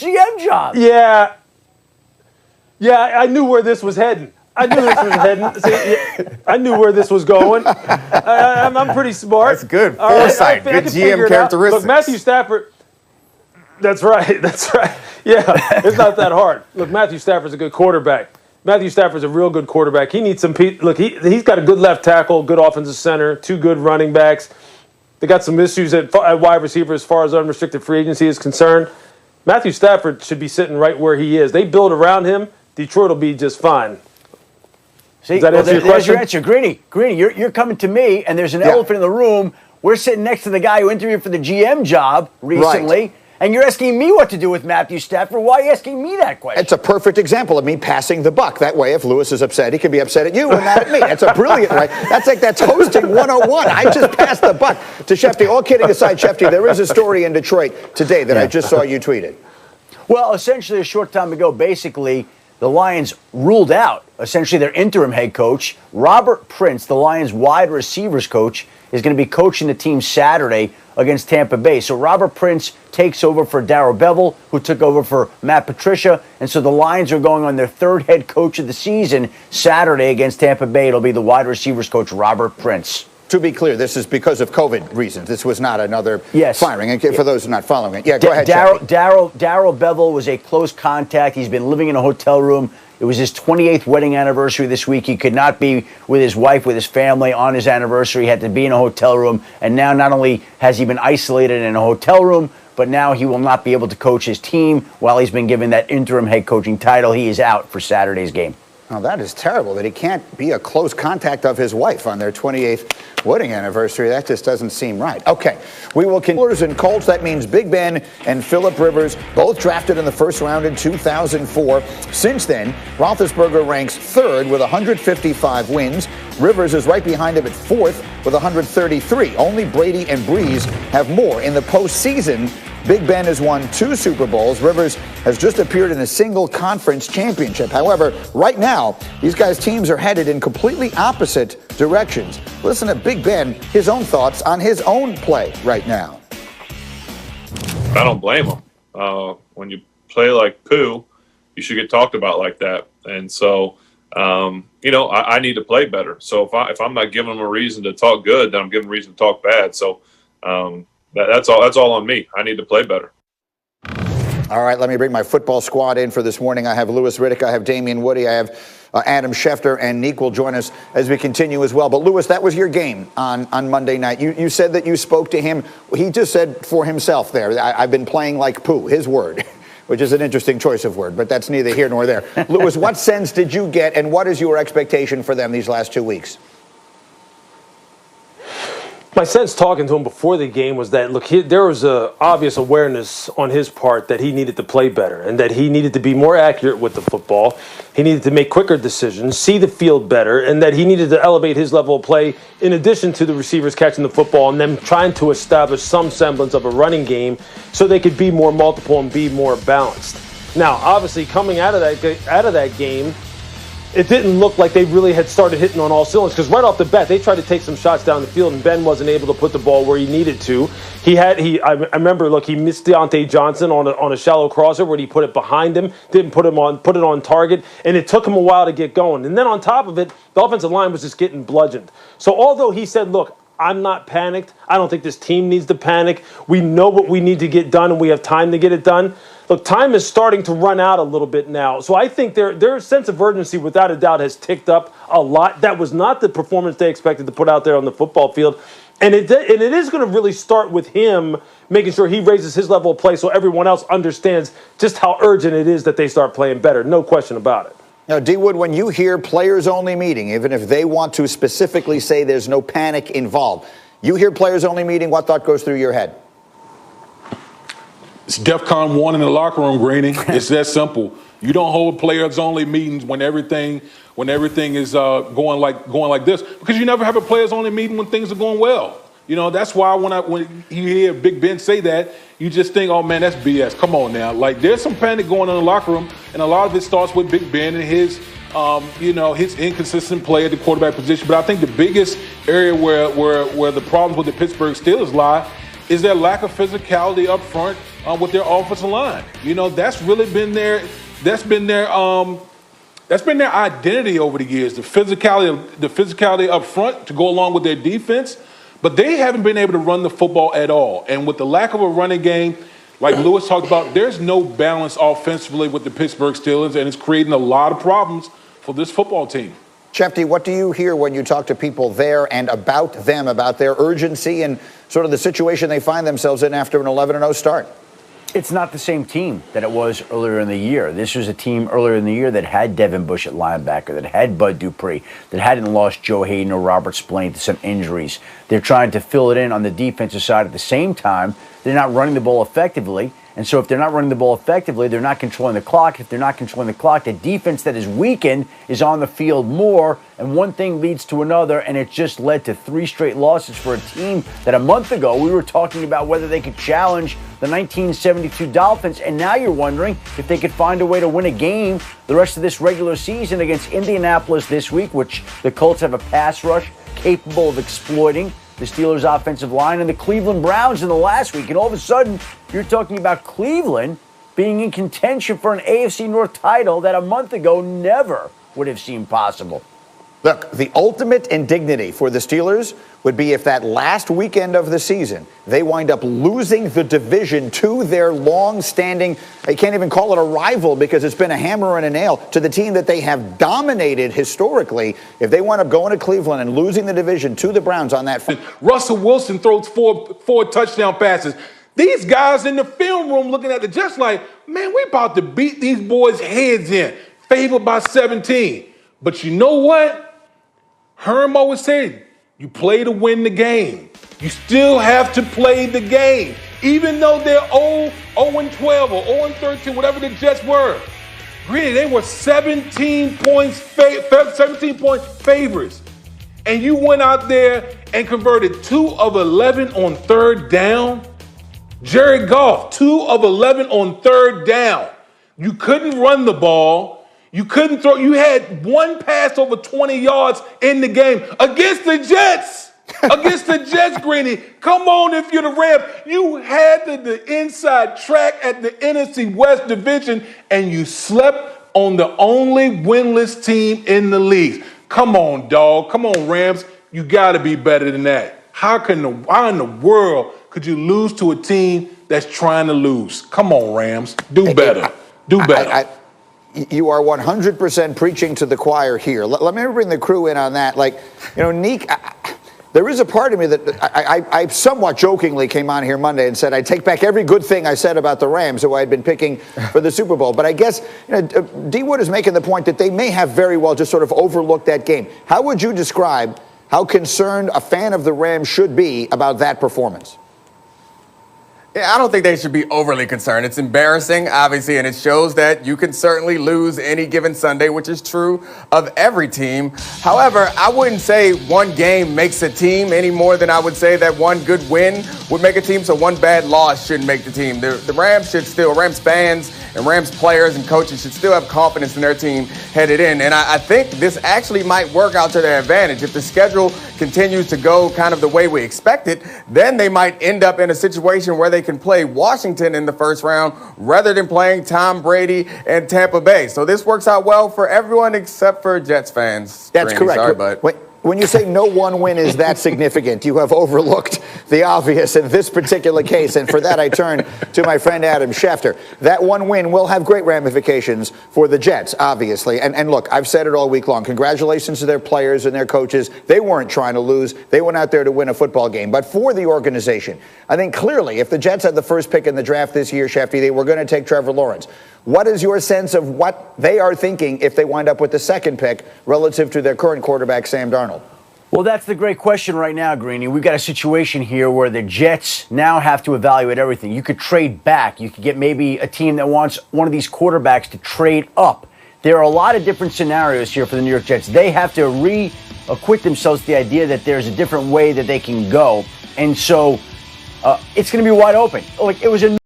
GM job. Yeah, I knew where this was heading. I knew where this was going. I'm pretty smart. That's good foresight. Good GM characteristic. Look, Matthew Stafford. That's right. Yeah, it's not that hard. Look, Matthew Stafford's a good quarterback. Matthew Stafford's a real good quarterback. He needs some – look, he's got a good left tackle, good offensive center, 2 good running backs. They got some issues at wide receiver as far as unrestricted free agency is concerned. Matthew Stafford should be sitting right where he is. They build around him. Detroit will be just fine. See, does that answer your question? There's your answer. Greeny, you're coming to me, and there's an elephant in the room. We're sitting next to the guy who interviewed for the GM job recently. Right. And you're asking me what to do with Matthew Stafford. Why are you asking me that question? It's a perfect example of me passing the buck. That way, if Lewis is upset, he can be upset at you and not at me. It's a brilliant way. That's hosting 101. I just passed the buck to Shefty. All kidding aside, Shefty, there is a story in Detroit today that I just saw you tweeted. Well, essentially a short time ago, basically, the Lions ruled out, essentially, their interim head coach. Robert Prince, the Lions wide receivers coach, is going to be coaching the team Saturday against Tampa Bay. So Robert Prince takes over for Darrell Bevell, who took over for Matt Patricia. And so the Lions are going on their 3rd head coach of the season Saturday against Tampa Bay. It'll be the wide receivers coach, Robert Prince. To be clear, this is because of COVID reasons. This was not another firing. And for those who are not following it. Yeah, go ahead, Darrell Bevell was a close contact. He's been living in a hotel room. It was his 28th wedding anniversary this week. He could not be with his wife, with his family on his anniversary. He had to be in a hotel room. And now not only has he been isolated in a hotel room, but now he will not be able to coach his team while he's been given that interim head coaching title. He is out for Saturday's game. Now, that is terrible that he can't be a close contact of his wife on their 28th wedding anniversary. That just doesn't seem right. Okay, we will Steelers and Colts. That means Big Ben and Phillip Rivers, both drafted in the first round in 2004. Since then, Roethlisberger ranks 3rd with 155 wins. Rivers is right behind him at 4th with 133. Only Brady and Breeze have more. In the postseason, Big Ben has won 2 Super Bowls. Rivers has just appeared in a single conference championship. However, right now, these guys' teams are headed in completely opposite directions. Listen to Big Ben, his own thoughts on his own play right now. I don't blame him. When you play like poo, you should get talked about like that. And so, I need to play better. So if I'm not giving them a reason to talk good, then I'm giving them a reason to talk bad. So, that's all on me. I need to play better. All right, let me bring my football squad in for this morning. I have Louis Riddick, I have Damien Woody, I have Adam Schefter, and Neek will join us as we continue as well. But Louis, that was your game on Monday night. You said that you spoke to him. He just said for himself there, I've been playing like poo, his word, which is an interesting choice of word, but that's neither here nor there. Louis, what sense did you get, and what is your expectation for them these last 2 weeks? My sense talking to him before the game was that, look, there was a obvious awareness on his part that he needed to play better and that he needed to be more accurate with the football. He needed to make quicker decisions, see the field better, and that he needed to elevate his level of play in addition to the receivers catching the football and them trying to establish some semblance of a running game so they could be more multiple and be more balanced. Now, obviously, coming out of that game, it didn't look like they really had started hitting on all cylinders because right off the bat, they tried to take some shots down the field, and Ben wasn't able to put the ball where he needed to. I remember, look, he missed Deontay Johnson on a shallow crosser where he put it behind him, didn't put it on target, and it took him a while to get going. And then on top of it, the offensive line was just getting bludgeoned. So although he said, look, I'm not panicked, I don't think this team needs to panic. We know what we need to get done, and we have time to get it done. Look, time is starting to run out a little bit now. So I think their sense of urgency, without a doubt, has ticked up a lot. That was not the performance they expected to put out there on the football field. And it is going to really start with him making sure he raises his level of play so everyone else understands just how urgent it is that they start playing better. No question about it. Now, D. Wood, when you hear players-only meeting, even if they want to specifically say there's no panic involved, you hear players-only meeting, what thought goes through your head? It's DEFCON 1 in the locker room, Greeny. It's that simple. You don't hold players-only meetings when everything is going like this, because you never have a players-only meeting when things are going well. You know, that's why when you hear Big Ben say that, you just think, oh man, that's BS. Come on now. Like, there's some panic going on in the locker room, and a lot of it starts with Big Ben and his inconsistent play at the quarterback position. But I think the biggest area where the problems with the Pittsburgh Steelers lie is their lack of physicality up front with their offensive line. You know, that's really been their identity over the years. The physicality up front to go along with their defense, but they haven't been able to run the football at all. And with the lack of a running game, like Lewis talked about, there's no balance offensively with the Pittsburgh Steelers, and it's creating a lot of problems for this football team. Shefty, what do you hear when you talk to people there and about them, about their urgency and sort of the situation they find themselves in after an 11-0 start? It's not the same team that it was earlier in the year. This was a team earlier in the year that had Devin Bush at linebacker, that had Bud Dupree, that hadn't lost Joe Hayden or Robert Spillane to some injuries. They're trying to fill it in on the defensive side at the same time. They're not running the ball effectively. And so if they're not running the ball effectively, they're not controlling the clock. If they're not controlling the clock, the defense that is weakened is on the field more. And one thing leads to another, and it just led to 3 straight losses for a team that a month ago we were talking about whether they could challenge the 1972 Dolphins. And now you're wondering if they could find a way to win a game the rest of this regular season against Indianapolis this week, which the Colts have a pass rush capable of exploiting the Steelers' offensive line, and the Cleveland Browns in the last week. And all of a sudden, you're talking about Cleveland being in contention for an AFC North title that a month ago never would have seemed possible. Look, the ultimate indignity for the Steelers would be if that last weekend of the season, they wind up losing the division to their long-standing, I can't even call it a rival because it's been a hammer and a nail, to the team that they have dominated historically. If they wind up going to Cleveland and losing the division to the Browns on that. Russell Wilson throws four touchdown passes. These guys in the film room looking at it just like, man, we about to beat these boys' heads in, favored by 17. But you know what? Herm always said, you play to win the game. You still have to play the game. Even though they're 0-12 or 0-13, whatever the Jets were. Really, they were 17-point favorites. And you went out there and converted 2 of 11 on third down. Jared Goff, 2 of 11 on third down. You couldn't run the ball. You couldn't throw. You had 1 pass over 20 yards in the game against the Jets. Against the Jets, Greeny. Come on, if you're the Rams. You had the inside track at the NFC West Division, and you slept on the only winless team in the league. Come on, dog. Come on, Rams. You got to be better than that. How in the world could you lose to a team that's trying to lose? Come on, Rams. Do better. Do better. You are 100% preaching to the choir here. Let me bring the crew in on that. Like, you know, Neek, there is a part of me that I somewhat jokingly came on here Monday and said I take back every good thing I said about the Rams, who I had been picking for the Super Bowl. But I guess D. Wood is making the point that they may have very well just sort of overlooked that game. How would you describe how concerned a fan of the Rams should be about that performance? Yeah, I don't think they should be overly concerned. It's embarrassing, obviously, and it shows that you can certainly lose any given Sunday, which is true of every team. However, I wouldn't say one game makes a team any more than I would say that one good win would make a team, so one bad loss shouldn't make the team. The Rams should still, Rams fans and Rams players and coaches should still have confidence in their team headed in. And I think this actually might work out to their advantage. If the schedule continues to go kind of the way we expect it, then they might end up in a situation where they can play Washington in the first round rather than playing Tom Brady and Tampa Bay. So this works out well for everyone except for Jets fans. That's correct. Sorry, but when you say no one win is that significant, you have overlooked the obvious in this particular case. And for that, I turn to my friend Adam Schefter. That one win will have great ramifications for the Jets, obviously. And look, I've said it all week long. Congratulations to their players and their coaches. They weren't trying to lose. They went out there to win a football game. But for the organization, I think clearly if the Jets had the first pick in the draft this year, Schefter, they were going to take Trevor Lawrence. What is your sense of what they are thinking if they wind up with the second pick relative to their current quarterback, Sam Darnold? Well, that's the great question right now, Greeny. We've got a situation here where the Jets now have to evaluate everything. You could trade back. You could get maybe a team that wants one of these quarterbacks to trade up. There are a lot of different scenarios here for the New York Jets. They have to reacquit themselves to the idea that there's a different way that they can go. And so it's going to be wide open. Like, it was a